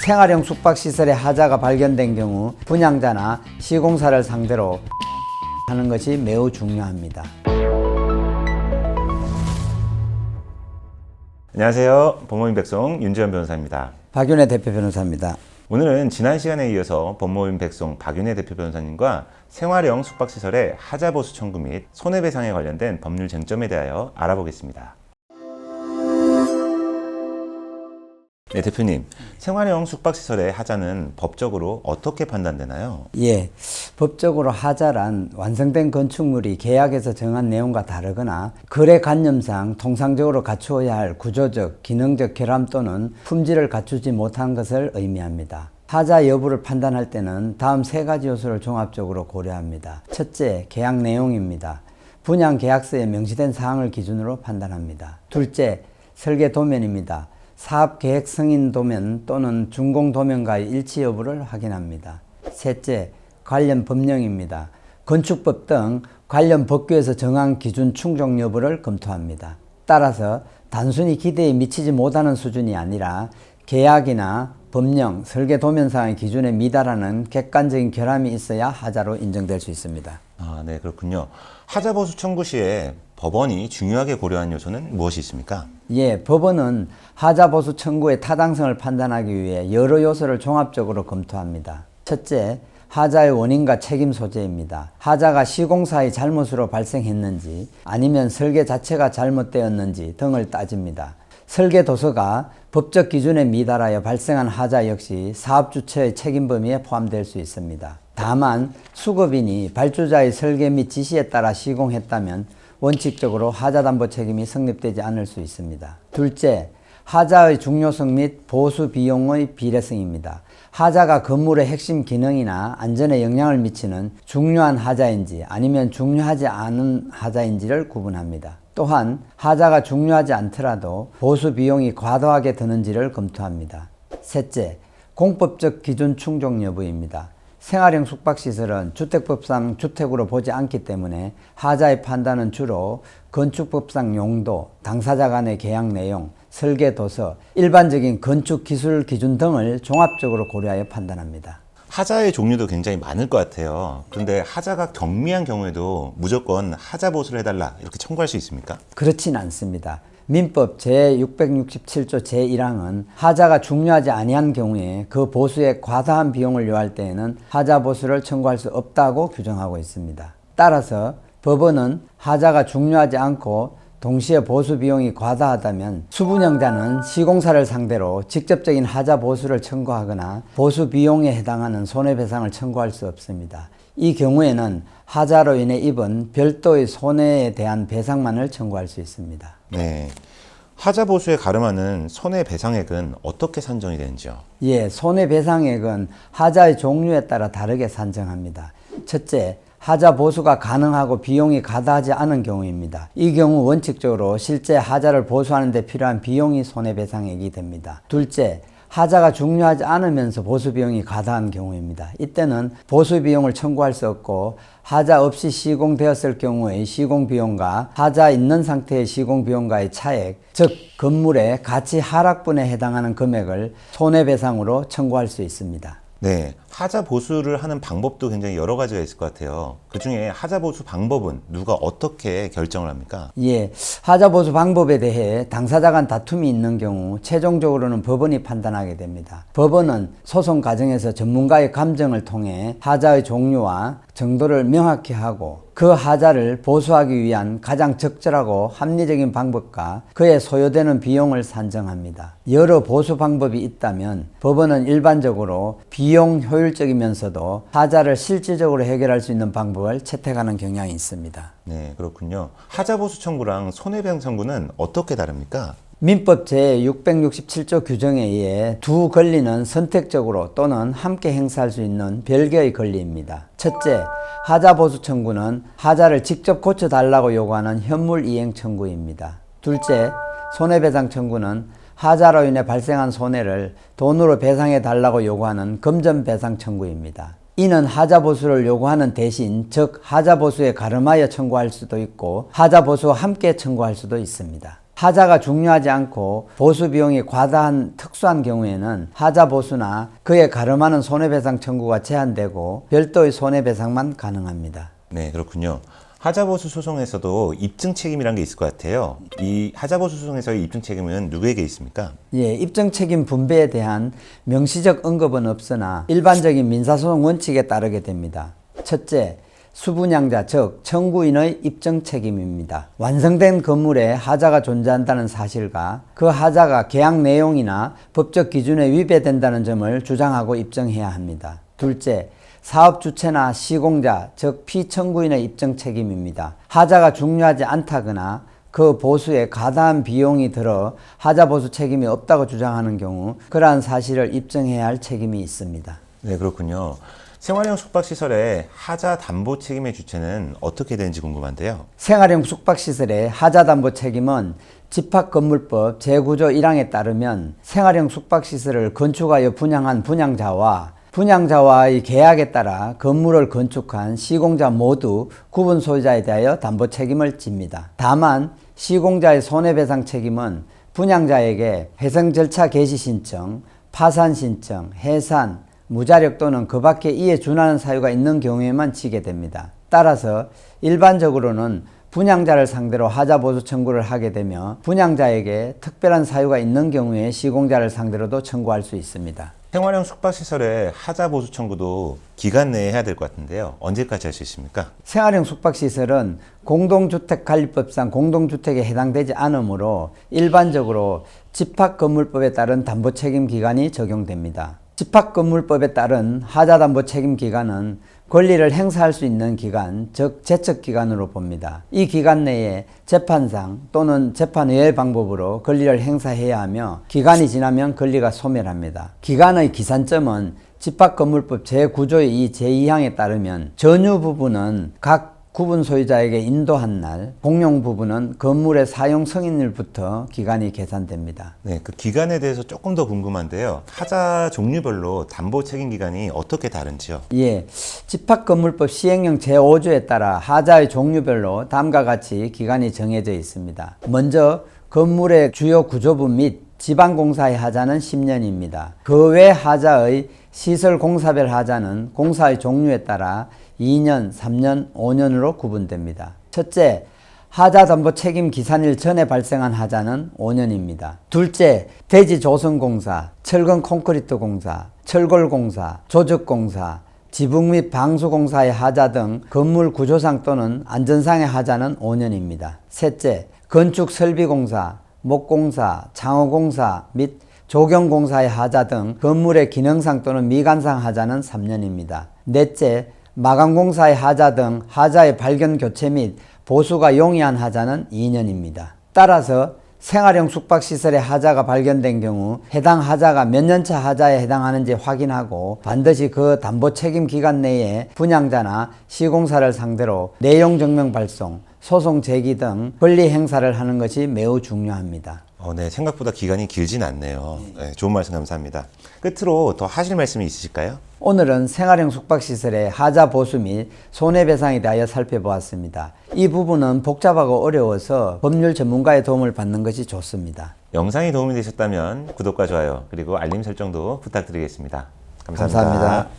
생활형 숙박시설에 하자가 발견된 경우 분양자나 시공사를 상대로 하는 것이 매우 중요합니다. 안녕하세요. 법무인 백송 윤지현 변호사입니다. 박윤혜 대표 변호사입니다. 오늘은 지난 시간에 이어서 법무인 백송 박윤혜 대표 변호사님과 생활형 숙박시설의 하자보수 청구 및 손해배상에 관련된 법률 쟁점에 대하여 알아보겠습니다. 네, 대표님. 생활형 숙박시설의 하자는 법적으로 어떻게 판단되나요? 예, 법적으로 하자란 완성된 건축물이 계약에서 정한 내용과 다르거나 거래관념상 통상적으로 갖추어야 할 구조적, 기능적 결함 또는 품질을 갖추지 못한 것을 의미합니다. 하자 여부를 판단할 때는 다음 세 가지 요소를 종합적으로 고려합니다. 첫째, 계약 내용입니다. 분양 계약서에 명시된 사항을 기준으로 판단합니다. 둘째, 설계 도면입니다. 사업 계획 승인 도면 또는 준공 도면과의 일치 여부를 확인합니다. 셋째, 관련 법령입니다. 건축법 등 관련 법규에서 정한 기준 충족 여부를 검토합니다. 따라서 단순히 기대에 미치지 못하는 수준이 아니라 계약이나 법령, 설계 도면상의 기준에 미달하는 객관적인 결함이 있어야 하자로 인정될 수 있습니다. 네, 그렇군요. 하자보수 청구 시에 법원이 중요하게 고려한 요소는 무엇이 있습니까? 예, 법원은 하자보수 청구의 타당성을 판단하기 위해 여러 요소를 종합적으로 검토합니다. 첫째, 하자의 원인과 책임 소재입니다. 하자가 시공사의 잘못으로 발생했는지 아니면 설계 자체가 잘못되었는지 등을 따집니다. 설계 도서가 법적 기준에 미달하여 발생한 하자 역시 사업 주체의 책임 범위에 포함될 수 있습니다. 다만 수급인이 발주자의 설계 및 지시에 따라 시공했다면 원칙적으로 하자담보 책임이 성립되지 않을 수 있습니다. 둘째, 하자의 중요성 및 보수 비용의 비례성입니다. 하자가 건물의 핵심 기능이나 안전에 영향을 미치는 중요한 하자인지 아니면 중요하지 않은 하자인지를 구분합니다. 또한 하자가 중요하지 않더라도 보수 비용이 과도하게 드는지를 검토합니다. 셋째, 공법적 기준 충족 여부입니다. 생활형 숙박시설은 주택법상 주택으로 보지 않기 때문에 하자의 판단은 주로 건축법상 용도, 당사자 간의 계약 내용, 설계 도서, 일반적인 건축 기술 기준 등을 종합적으로 고려하여 판단합니다. 하자의 종류도 굉장히 많을 것 같아요. 그런데 하자가 경미한 경우에도 무조건 하자보수를 해달라 이렇게 청구할 수 있습니까? 그렇진 않습니다. 민법 제667조 제1항은 하자가 중요하지 아니한 경우에 그 보수에 과다한 비용을 요할 때에는 하자 보수를 청구할 수 없다고 규정하고 있습니다. 따라서 법원은 하자가 중요하지 않고 동시에 보수 비용이 과다하다면 수분양자는 시공사를 상대로 직접적인 하자 보수를 청구하거나 보수 비용에 해당하는 손해배상을 청구할 수 없습니다. 이 경우에는 하자로 인해 입은 별도의 손해에 대한 배상만을 청구할 수 있습니다. 네. 하자보수에 가름하는 손해배상액은 어떻게 산정이 되는지요? 예, 손해배상액은 하자의 종류에 따라 다르게 산정합니다. 첫째, 하자 보수가 가능하고 비용이 과다하지 않은 경우입니다. 이 경우 원칙적으로 실제 하자를 보수하는 데 필요한 비용이 손해배상액이 됩니다. 둘째, 하자가 중요하지 않으면서 보수 비용이 과다한 경우입니다. 이때는 보수 비용을 청구할 수 없고 하자 없이 시공되었을 경우의 시공 비용과 하자 있는 상태의 시공 비용과의 차액, 즉 건물의 가치 하락분에 해당하는 금액을 손해배상으로 청구할 수 있습니다. 네, 하자 보수를 하는 방법도 굉장히 여러 가지가 있을 것 같아요. 그 중에 하자 보수 방법은 누가 어떻게 결정을 합니까? 예, 하자 보수 방법에 대해 당사자 간 다툼이 있는 경우 최종적으로는 법원이 판단하게 됩니다. 법원은 소송 과정에서 전문가의 감정을 통해 하자의 종류와 정도를 명확히 하고 그 하자를 보수하기 위한 가장 적절하고 합리적인 방법과 그에 소요되는 비용을 산정합니다. 여러 보수 방법이 있다면 법원은 일반적으로 비용 효율적이면서도 하자를 실질적으로 해결할 수 있는 방법을 채택하는 경향이 있습니다. 네, 그렇군요. 하자보수 청구랑 손해배상 청구는 어떻게 다릅니까? 민법 제667조 규정에 의해 두 권리는 선택적으로 또는 함께 행사할 수 있는 별개의 권리입니다. 첫째, 하자보수 청구는 하자를 직접 고쳐달라고 요구하는 현물이행 청구입니다. 둘째, 손해배상 청구는 하자로 인해 발생한 손해를 돈으로 배상해달라고 요구하는 금전배상 청구입니다. 이는 하자보수를 요구하는 대신 즉 하자보수에 가름하여 청구할 수도 있고 하자보수와 함께 청구할 수도 있습니다. 하자가 중요하지 않고 보수 비용이 과다한 특수한 경우에는 하자 보수나 그에 가름하는 손해배상 청구가 제한되고 별도의 손해배상만 가능합니다. 네, 그렇군요. 하자보수 소송에서도 입증 책임이란 게 있을 것 같아요. 이 하자보수 소송에서의 입증 책임은 누구에게 있습니까? 예, 입증 책임 분배에 대한 명시적 언급은 없으나 일반적인 민사소송 원칙에 따르게 됩니다. 첫째, 수분양자 즉 청구인의 입증 책임입니다. 완성된 건물에 하자가 존재한다는 사실과 그 하자가 계약 내용이나 법적 기준에 위배된다는 점을 주장하고 입증해야 합니다. 둘째, 사업 주체나 시공자 즉 피청구인의 입증 책임입니다. 하자가 중요하지 않다거나 그 보수에 과다한 비용이 들어 하자 보수 책임이 없다고 주장하는 경우 그러한 사실을 입증해야 할 책임이 있습니다. 네, 그렇군요. 생활형 숙박시설의 하자 담보 책임의 주체는 어떻게 되는지 궁금한데요. 생활형 숙박시설의 하자 담보 책임은 집합건물법 제9조 1항에 따르면 생활형 숙박시설을 건축하여 분양한 분양자와의 계약에 따라 건물을 건축한 시공자 모두 구분 소유자에 대하여 담보 책임을 집니다. 다만 시공자의 손해배상 책임은 분양자에게 회생 절차 개시 신청, 파산 신청, 해산, 무자력 또는 그 밖에 이에 준하는 사유가 있는 경우에만 지게 됩니다. 따라서 일반적으로는 분양자를 상대로 하자 보수 청구를 하게 되며 분양자에게 특별한 사유가 있는 경우에 시공자를 상대로도 청구할 수 있습니다. 생활형 숙박시설의 하자 보수 청구도 기간 내에 해야 될 것 같은데요. 언제까지 할 수 있습니까? 생활형 숙박시설은 공동주택관리법상 공동주택에 해당되지 않으므로 일반적으로 집합건물법에 따른 담보책임 기간이 적용됩니다. 집합건물법에 따른 하자담보 책임 기간은 권리를 행사할 수 있는 기간, 즉 제척기간으로 봅니다. 이 기간 내에 재판상 또는 재판의의 방법으로 권리를 행사해야 하며 기간이 지나면 권리가 소멸합니다. 기간의 기산점은 집합건물법 제9조의 이 제2항에 따르면 전유 부분은 각 구분 소유자에게 인도한 날, 공용 부분은 건물의 사용 승인일부터 기간이 계산됩니다. 네, 그 기간에 대해서 조금 더 궁금한데요. 하자 종류별로 담보 책임 기간이 어떻게 다른지요? 예, 집합건물법 시행령 제5조에 따라 하자의 종류별로 다음과 같이 기간이 정해져 있습니다. 먼저 건물의 주요 구조부 및 지방공사의 하자는 10년입니다. 그 외 하자의 시설공사별 하자는 공사의 종류에 따라 2년, 3년, 5년으로 구분됩니다. 첫째, 하자담보 책임 기산일 전에 발생한 하자는 5년입니다. 둘째, 대지조성공사, 철근 콘크리트 공사, 철골공사, 조적공사, 지붕 및 방수공사의 하자 등 건물 구조상 또는 안전상의 하자는 5년입니다. 셋째, 건축설비공사, 목공사, 창호공사 및 조경공사의 하자 등 건물의 기능상 또는 미관상 하자는 3년입니다. 넷째, 마감공사의 하자 등 하자의 발견 교체 및 보수가 용이한 하자는 2년입니다. 따라서 생활형 숙박시설의 하자가 발견된 경우 해당 하자가 몇 년차 하자에 해당하는지 확인하고 반드시 그 담보 책임 기간 내에 분양자나 시공사를 상대로 내용 증명 발송, 소송 제기 등 권리 행사를 하는 것이 매우 중요합니다. 네, 생각보다 기간이 길진 않네요. 네, 좋은 말씀 감사합니다. 끝으로 더 하실 말씀이 있으실까요? 오늘은 생활형 숙박시설의 하자 보수 및 손해배상에 대하여 살펴보았습니다. 이 부분은 복잡하고 어려워서 법률 전문가의 도움을 받는 것이 좋습니다. 영상이 도움이 되셨다면 구독과 좋아요 그리고 알림 설정도 부탁드리겠습니다. 감사합니다. 감사합니다.